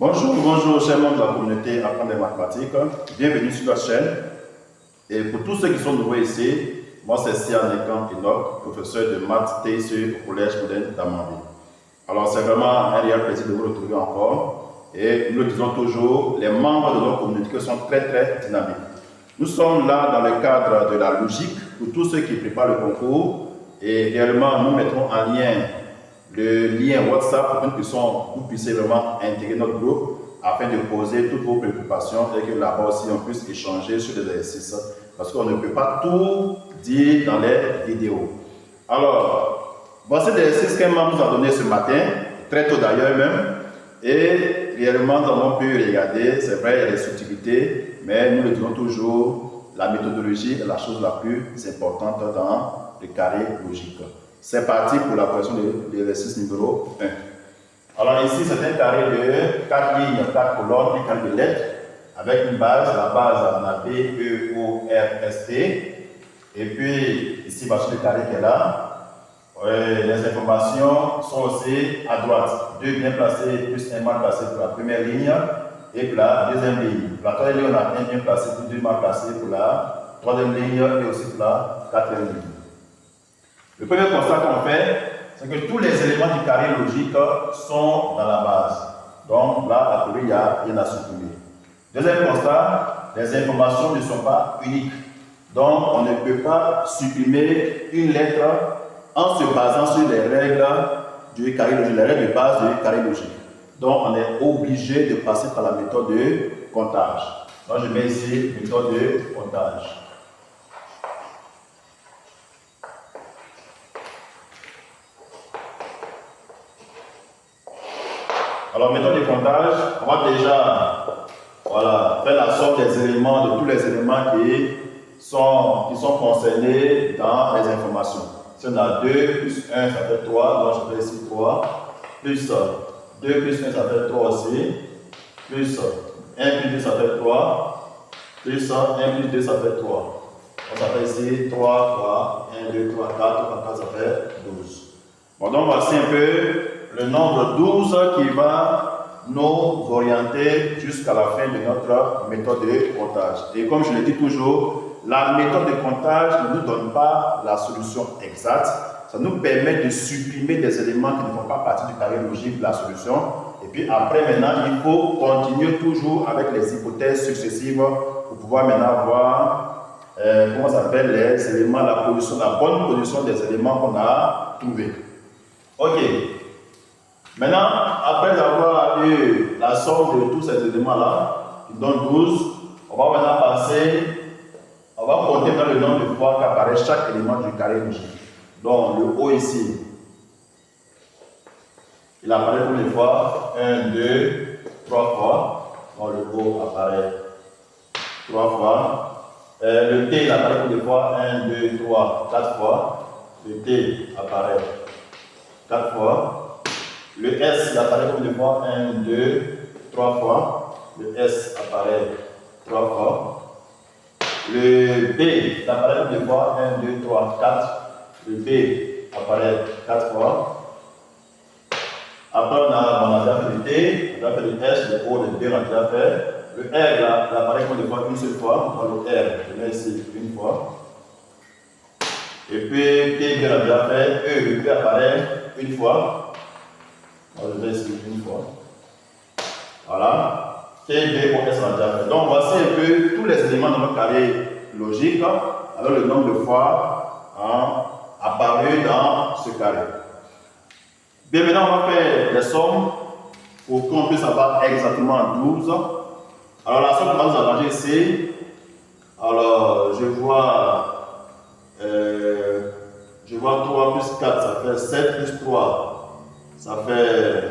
Bonjour, chers membres de la communauté Apprendre les mathématiques. Bienvenue sur la chaîne. Et pour tous ceux qui sont nouveaux ici, moi c'est Sian Nekan Enoch, professeur de maths TSE au Collège moderne d'Amambé. Alors c'est vraiment un réel plaisir de vous retrouver encore. Et nous le disons toujours, les membres de notre communauté sont très dynamiques. Nous sommes là dans le cadre de la logique pour tous ceux qui préparent le concours. Et réellement, nous mettrons en lien le lien WhatsApp pour que vous puissiez vraiment intégrer notre groupe afin de poser toutes vos préoccupations et que là-bas aussi on puisse échanger sur les exercices parce qu'on ne peut pas tout dire dans les vidéos. Alors, voici l'exercice qu'un membre nous a donné ce matin, très tôt d'ailleurs même, et réellement nous avons pu regarder, c'est vrai, il y a des subtilités, mais nous le disons toujours, la méthodologie est la chose la plus importante dans le carré logique. C'est parti pour la correction de l'exercice numéro 1. Alors ici, c'est un carré de 4 lignes, 4 colonnes, un carré de lettres, avec une base. La base, on a B, E, O, R, S, T. Et puis, ici, voici le carré qui est là. Les informations sont aussi à droite. 2 bien placés, plus 1 mal placé pour la première ligne, et pour la deuxième ligne. Pour la troisième ligne, on a 1 bien placé, plus 2 mal placés pour la troisième ligne, et aussi pour la quatrième ligne. Le premier constat qu'on fait, c'est que tous les éléments du carré logique sont dans la base. Donc là, il n'y a rien à supprimer. Deuxième constat, les informations ne sont pas uniques. Donc on ne peut pas supprimer une lettre en se basant sur les règles du carré logique, les règles de base du carré logique. Donc on est obligé de passer par la méthode de comptage. Donc je mets ici méthode de comptage. Alors, méthode de comptage, on va déjà faire la somme des éléments, de tous les éléments qui sont concernés dans les informations. Si on a 2 plus 1, ça fait 3, donc je fais ici 3, plus 2 plus 1, ça fait 3 aussi, plus 1 plus 2, ça fait 3, plus 1 plus 2, ça fait 3. Donc ça fait ici 3 fois 1, 2, 3, 4, 4, ça fait 12. Bon, donc voici un peu le nombre 12 qui va nous orienter jusqu'à la fin de notre méthode de comptage. Et comme je le dis toujours, la méthode de comptage ne nous donne pas la solution exacte. Ça nous permet de supprimer des éléments qui ne font pas partie du carré logique de la solution. Et puis après, maintenant, il faut continuer toujours avec les hypothèses successives pour pouvoir maintenant voir comment ça s'appelle les éléments, la bonne position des éléments qu'on a trouvés. Ok. Maintenant, après avoir eu la somme de tous ces éléments-là, qui donne 12, on va maintenant passer, on va compter dans le nombre de fois qu'apparaît chaque élément du carré logique. Donc, le haut ici, il apparaît pour les fois 1, 2, 3 fois. Donc, le haut apparaît 3 fois. Le T, il apparaît pour les fois 1, 2, 3, 4 fois. Le T apparaît 4 fois. Le S, il apparaît comme deux fois, 1, 2, 3 fois. Le S apparaît 3 fois. Le B, il apparaît comme deux fois, 1, 2, 3, 4. Le B apparaît 4 fois. Après, on a déjà fait le T, on a fait le S, le O, le B, on a déjà fait. Le R, il apparaît comme deux fois une seule fois. Donc le R, je mets ici une fois. Et puis, T, B, on a déjà fait. E, le B apparaît une fois. On le laisse une fois. Voilà. T, B, O, S, on a déjà fait. Donc, voici un peu tous les éléments dans notre carré logique avec le nombre de fois apparu dans ce carré. Bien, maintenant, on va faire les sommes pour qu'on puisse avoir exactement 12. Alors, la somme qu'on va nous arranger ici. Alors, je vois 3 plus 4, ça fait 7 plus 3. Ça fait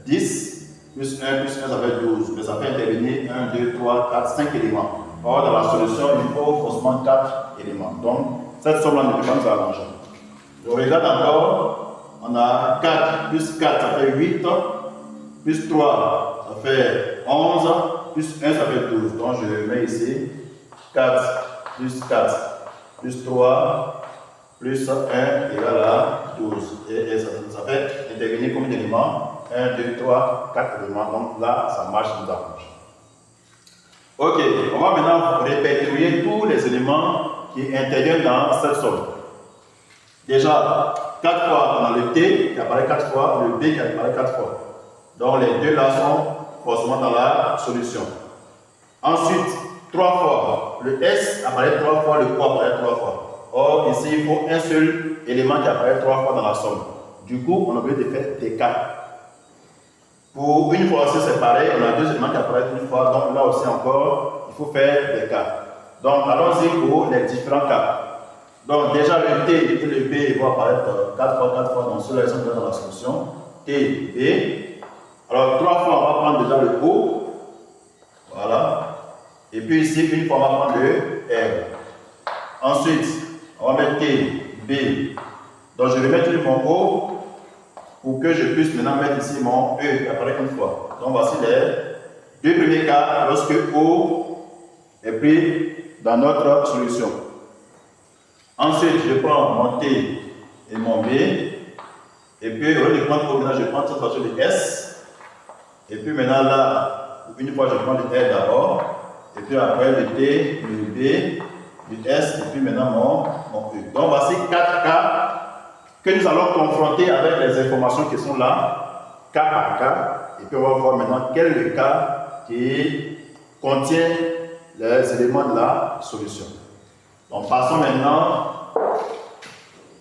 10, plus 1 plus 1, ça fait 12. Mais ça fait intervenir 1, 2, 3, 4, 5 éléments. Or, dans la solution, il faut forcément 4 éléments. Donc, cette somme-là ne peut pas nous arranger. Je regarde encore, on a 4 plus 4, ça fait 8, plus 3, ça fait 11, plus 1, ça fait 12. Donc, je mets ici 4 plus 4 plus 3, plus 1 égale à 12. Et ça fait intervenir combien d'éléments? 1, 2, 3, 4 éléments. Donc là, ça marche, nous arrange. Ok, on va maintenant répertorier tous les éléments qui interviennent dans cette somme. Déjà, 4 fois, on a le T qui apparaît 4 fois, le B qui apparaît 4 fois. Donc les deux là sont forcément dans la solution. Ensuite, 3 fois, le S apparaît 3 fois, le O apparaît 3 fois. Or, ici, il faut un seul élément qui apparaît 3 fois dans la somme. Du coup, on a besoin de faire des cas. Pour une fois aussi, c'est pareil, on a deux éléments qui apparaissent une fois, donc là aussi encore, il faut faire des cas. Donc, allons-y pour les différents cas. Donc, déjà, le T et le B vont apparaître 4 fois, donc ceux-là, ils sont déjà dans la solution. T, B. Alors, 3 fois, on va prendre déjà le O. Voilà. Et puis ici, une fois, on va prendre le R. Ensuite, on va mettre T, B. Donc, je vais mettre mon O pour que je puisse maintenant mettre ici mon E qui apparaît une fois. Donc, voici les deux premiers cas lorsque O est pris dans notre solution. Ensuite, je prends mon T et mon B. Et puis, au lieu de prendre O, maintenant, je prends cette fois-ci le S. Et puis maintenant, là, une fois, je prends le R d'abord. Et puis après, le T, le B, le S, et puis maintenant mon E. Donc, voici 4 cas que nous allons confronter avec les informations qui sont là, cas par cas. Et puis, on va voir maintenant quel est le cas qui contient les éléments de la solution. Donc, passons maintenant,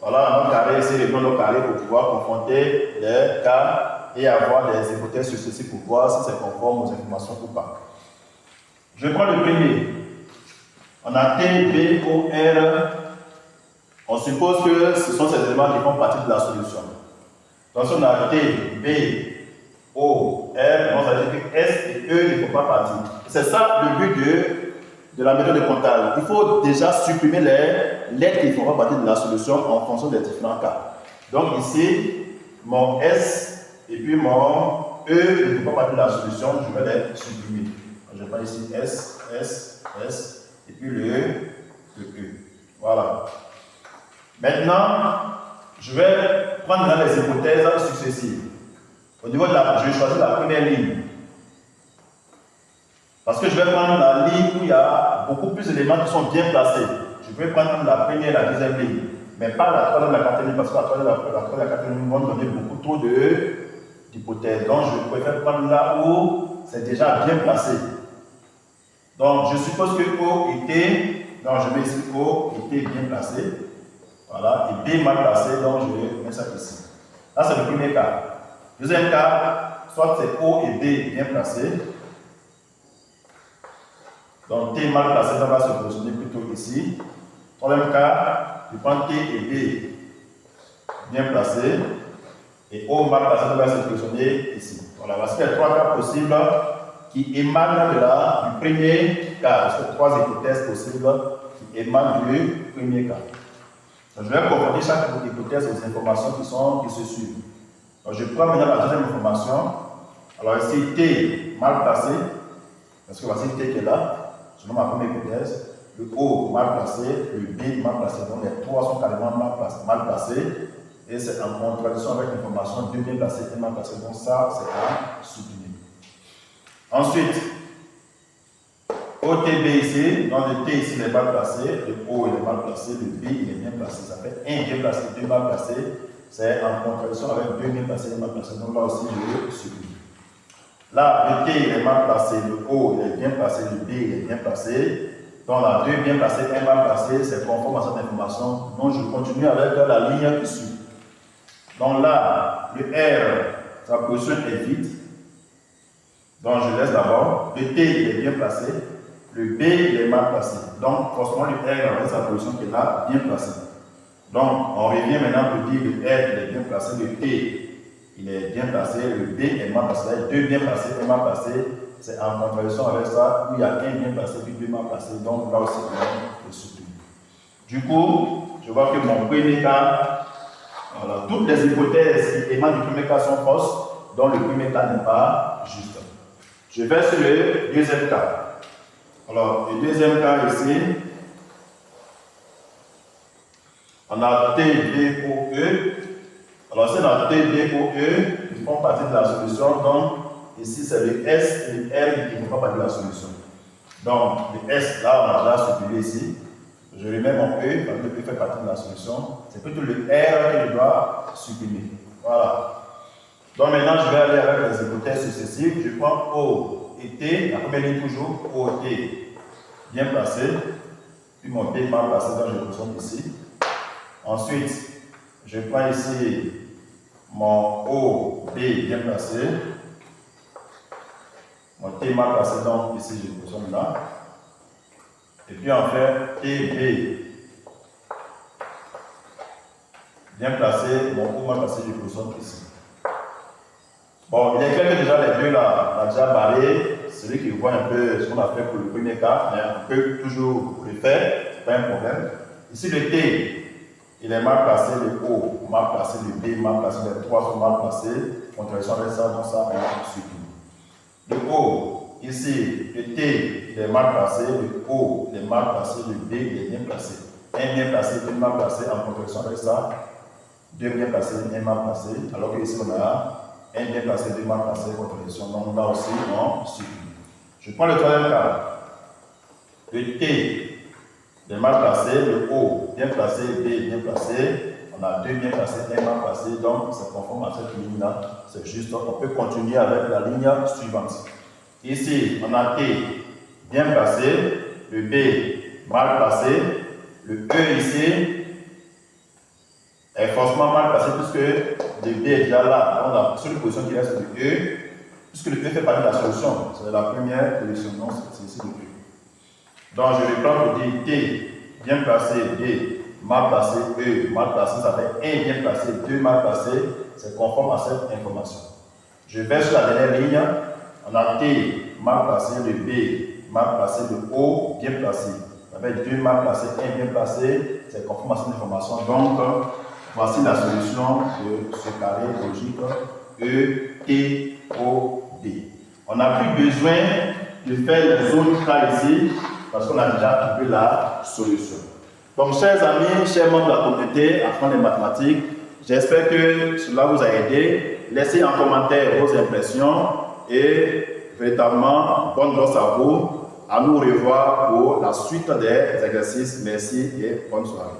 voilà, nos carrés ici, les nos carrés pour pouvoir confronter les cas et avoir des hypothèses successives pour voir si c'est conforme aux informations ou pas. Je prends le premier. On a T, B, O, R. On suppose que ce sont ces éléments qui font partie de la solution. Donc, si on a T, B, O, R, on va dire que S et E ne font pas partie. C'est ça le but de la méthode de comptage. Il faut déjà supprimer les lettres qui ne font pas partie de la solution en fonction des différents cas. Donc, ici, mon S et puis mon E ne font pas partie de la solution, je vais les supprimer. Je prends ici S, S, S, et puis le E, le E. Voilà. Maintenant, je vais prendre les hypothèses successives. Au niveau de la, je vais choisir la première ligne. Parce que je vais prendre la ligne où il y a beaucoup plus d'éléments qui sont bien placés. Je vais prendre la première et la deuxième ligne. Mais pas la troisième et la quatrième ligne, parce que la troisième et la quatrième ligne vont donner beaucoup trop d'hypothèses. Donc, je préfère prendre là où c'est déjà bien placé. Donc, je suppose que O était, donc je mets ici O était bien placé. Voilà, et B mal placé, donc je vais mettre ça ici. Là, c'est le premier cas. Deuxième cas, soit c'est O et B bien placés. Donc, T mal placé, ça va se positionner plutôt ici. Troisième cas, je prends T et B bien placés. Et O mal placé, ça va se positionner ici. Voilà, voici les trois cas possibles qui émanent du premier cas. C'est trois hypothèses possibles qui émanent du premier cas. Donc, je vais confronter chaque hypothèse aux informations qui se suivent. Donc, je prends maintenant la deuxième information. Alors ici, T mal placé, parce que voici T qui est là. Je nomme ma première hypothèse. Le O mal placé, le B mal placé. Donc les trois sont carrément mal placés. Et c'est en contradiction avec l'information 2 bien placé et mal placé. Donc ça, c'est à supprimer. Ensuite, OTB ici, donc le T ici il est mal placé, le O il est mal placé, le B il est bien placé. Ça fait 1 bien placé, 2 mal placé. C'est en contradiction avec 2 bien placé et mal placé. Donc là aussi, je supprime. Là, le T il est mal placé, le O il est bien placé, le B il est bien placé. Donc là, 2 bien placé, 1 mal placé, c'est conforme à cette information. Donc je continue avec la ligne qui suit. Donc là, le R, sa position est vide. Donc je laisse d'abord. Le T il est bien placé. Le B il est mal placé. Donc forcément le R avec sa position qui est là, bien placé. Donc on revient maintenant pour dire le R il est bien placé. Le T il est bien placé. Le B est mal placé. 2 bien placés, 1 mal placé. C'est en contradiction avec ça où il y a 1 bien placé puis 2 mal placés. Donc là aussi on peut supprimer. Du coup, je vois que mon premier cas, voilà, toutes les hypothèses qui émanent du premier cas sont fausses, donc le premier cas n'est pas juste. Je vais sur le deuxième cas. Alors, le deuxième cas ici, On a T, D, O, E. Alors, si on a T, D, O, E, ils font partie de la solution. Donc, ici, c'est le S et le R qui ne font pas partie de la solution. Donc, le S, là, on a déjà supprimé ici. Je remets mon E, parce que le E fait partie de la solution. C'est plutôt le R que je dois supprimer. Voilà. Donc, maintenant, je vais aller avec les hypothèses successives. Je prends O et T. La première ligne, toujours O, T. Bien placé. Puis mon P mal placé, donc je positionne ici. Ensuite, je prends ici mon O, B bien placé. Mon T mal placé, donc ici je positionne là. Et puis en fait, T, B bien placé, mon O mal placé, je positionne ici. Bon, il est clair que déjà les deux là, on a déjà barré. Celui qui voit un peu ce qu'on a fait pour le premier cas, mais on peut toujours le faire, ce n'est pas un problème. Ici le T, il est mal placé, le O mal placé, le B mal placé, les trois sont mal placés. Contraction avec ça, donc ça, on supprime. Le O, ici, le T, il est mal placé, le O, il est mal placé, le B, il est bien placé. Un bien placé, deux mal placé, en contraction avec ça, deux bien placés, un mal placé, alors que ici on a un bien placé, deux mal placés, contraction. Donc là aussi, on supprime. Je prends le troisième cas. Le T, il est mal placé, le O, bien placé, B, bien placé. On a deux bien placés, un mal placé, donc c'est conforme à cette ligne-là. C'est juste, on peut continuer avec la ligne suivante. Ici, on a T, bien placé, le B, mal placé, le E ici est forcément mal placé puisque le B est déjà là. On a la seule position qui reste le E, puisque le E fait partie de la solution. C'est la première position, donc c'est ici le E. Donc je reprends pour dire T, bien placé, B, mal placé, E, mal placé, ça fait 1 bien placé, 2 mal placé, c'est conforme à cette information. Je vais sur la dernière ligne, on a T, mal placé, le B, mal placé, le O, bien placé. Ça fait 2 mal placés, 1 bien placé, c'est conforme à cette information. Donc, voici la solution de ce carré logique E, T, O, D. On n'a plus besoin de faire les autres cas ici, parce qu'on a déjà trouvé la solution. Donc, chers amis, chers membres de la communauté, apprendre les mathématiques, j'espère que cela vous a aidé. Laissez en commentaire vos impressions et véritablement, bonne grâce à vous. À nous revoir pour la suite des exercices. Merci et bonne soirée.